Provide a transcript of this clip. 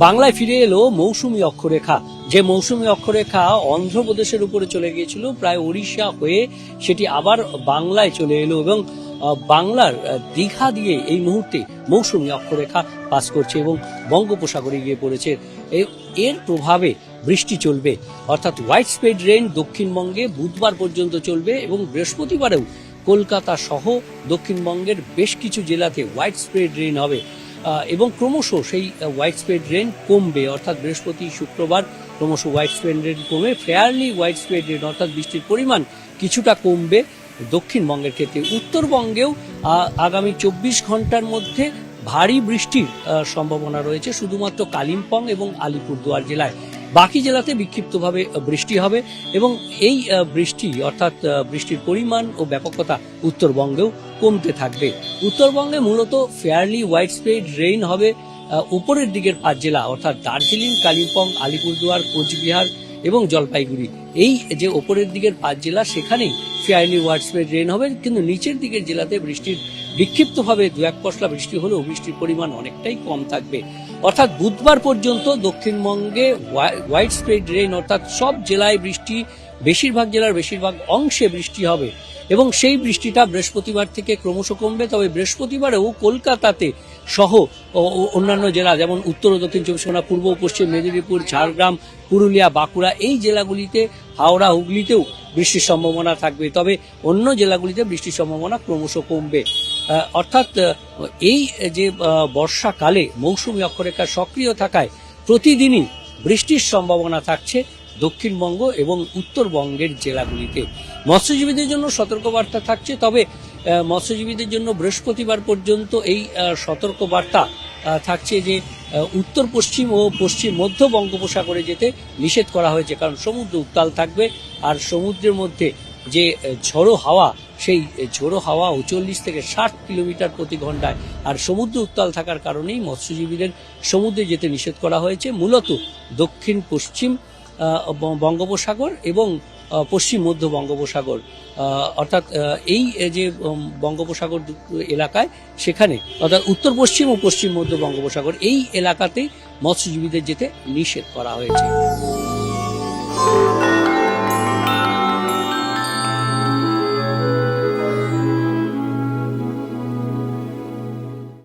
বাংলায় ফিরে এলো মৌসুমী অক্ষরেখা। যে মৌসুমী অক্ষরেখা অন্ধ্রপ্রদেশের উপরে চলে গিয়েছিল, প্রায় ওড়িশা হয়ে সেটি আবার বাংলায় চলে এলো এবং বাংলার দীঘা দিয়ে এই মুহূর্তে মৌসুমী অক্ষরেখা পাস করছে এবং বঙ্গোপসাগরে গিয়ে পড়েছে। এর প্রভাবে বৃষ্টি চলবে, অর্থাৎ হোয়াইট স্প্রেড রেইন দক্ষিণবঙ্গে বুধবার পর্যন্ত চলবে এবং বৃহস্পতিবারেও কলকাতা সহ দক্ষিণবঙ্গের বেশ কিছু জেলাতে হোয়াইট স্প্রেড রেইন হবে এবং ক্রমশ সেই হোয়াইট স্প্রেড রেন কমবে, অর্থাৎ বৃহস্পতি শুক্রবার ক্রমশ হোয়াইট স্প্রেড রেন কমে ফেয়ারলি হোয়াইট স্প্রেড রেন অর্থাৎ বৃষ্টির পরিমাণ কিছুটা কমবে দক্ষিণবঙ্গের ক্ষেত্রে। উত্তরবঙ্গেও আগামী 24 ঘন্টার মধ্যে ভারী বৃষ্টির সম্ভাবনা রয়েছে শুধুমাত্র কালিম্পং এবং আলিপুরদুয়ার জেলায়। বাকি জেলাতে বিক্ষিপ্তভাবে বৃষ্টি হবে এবং এই বৃষ্টি অর্থাৎ বৃষ্টির পরিমাণ ও ব্যাপকতা উত্তরবঙ্গেও কমতে থাকবে। উত্তরবঙ্গে মূলত ফেয়ারলি হোয়াইট স্প্রেড রেইন হবে উপরের দিকের 5 জেলা অর্থাৎ দার্জিলিং, কালিম্পং, আলিপুরদুয়ার, কোচবিহার এবং জলপাইগুড়ি। এই যে ওপরের দিকের 5 জেলা সেখানেই ফেয়ারলি হোয়াইট স্প্রেড রেইন হবে, কিন্তু নিচের দিকের জেলাতে বৃষ্টির বিক্ষিপ্তভাবে 2-1 পশলা বৃষ্টি হলেও বৃষ্টির পরিমাণ অনেকটাই কম থাকবে। অর্থাৎ বুধবার পর্যন্ত দক্ষিণবঙ্গে হোয়াইট স্প্রেড রেইন অর্থাৎ সব জেলায় বৃষ্টি, বেশিরভাগ জেলার বেশিরভাগ অংশে বৃষ্টি হবে এবং সেই বৃষ্টিটা বৃহস্পতিবার থেকে ক্রমশ কমবে। তবে বৃহস্পতিবারেও কলকাতাতে সহ অন্যান্য জেলা যেমন উত্তর ও দক্ষিণ 24 পরগনা, পূর্ব ও পশ্চিম মেদিনীপুর, ঝাড়গ্রাম, পুরুলিয়া, বাঁকুড়া এই জেলাগুলিতে, হাওড়া, হুগলিতেও বৃষ্টির সম্ভাবনা থাকবে। তবে অন্য জেলাগুলিতে বৃষ্টির সম্ভাবনা ক্রমশ কমবে। অর্থাৎ এই যে বর্ষাকালে মৌসুমী অক্ষরেখা সক্রিয় থাকায় প্রতিদিনই বৃষ্টির সম্ভাবনা থাকছে দক্ষিণবঙ্গ এবং উত্তরবঙ্গের জেলাগুলিতে। মৎস্যজীবীদের জন্য সতর্কবার্তা থাকছে, তবে মৎস্যজীবীদের জন্য বৃহস্পতিবার পর্যন্ত এই সতর্কবার্তা থাকছে যে উত্তর পশ্চিম ও পশ্চিম মধ্য বঙ্গোপসাগরে যেতে নিষেধ করা হয়েছে, কারণ সমুদ্র উত্তাল থাকবে আর সমুদ্রের মধ্যে যে ঝোড়ো হাওয়া, সেই ঝোড়ো হাওয়া 40 থেকে 60 কিলোমিটার প্রতি ঘন্টায়, আর সমুদ্র উত্তাল থাকার কারণেই মৎস্যজীবীদের সমুদ্রে যেতে নিষেধ করা হয়েছে। মূলত দক্ষিণ পশ্চিম বঙ্গোপসাগর এবং পশ্চিম মধ্য বঙ্গোপসাগর অর্থাৎ এই যে বঙ্গোপসাগর এলাকায় সেখানে অর্থাৎ উত্তর পশ্চিম ও পশ্চিম মধ্য বঙ্গোপসাগর এই এলাকাতেই মৎস্যজীবীদের যেতে নিষেধ করা হয়েছে।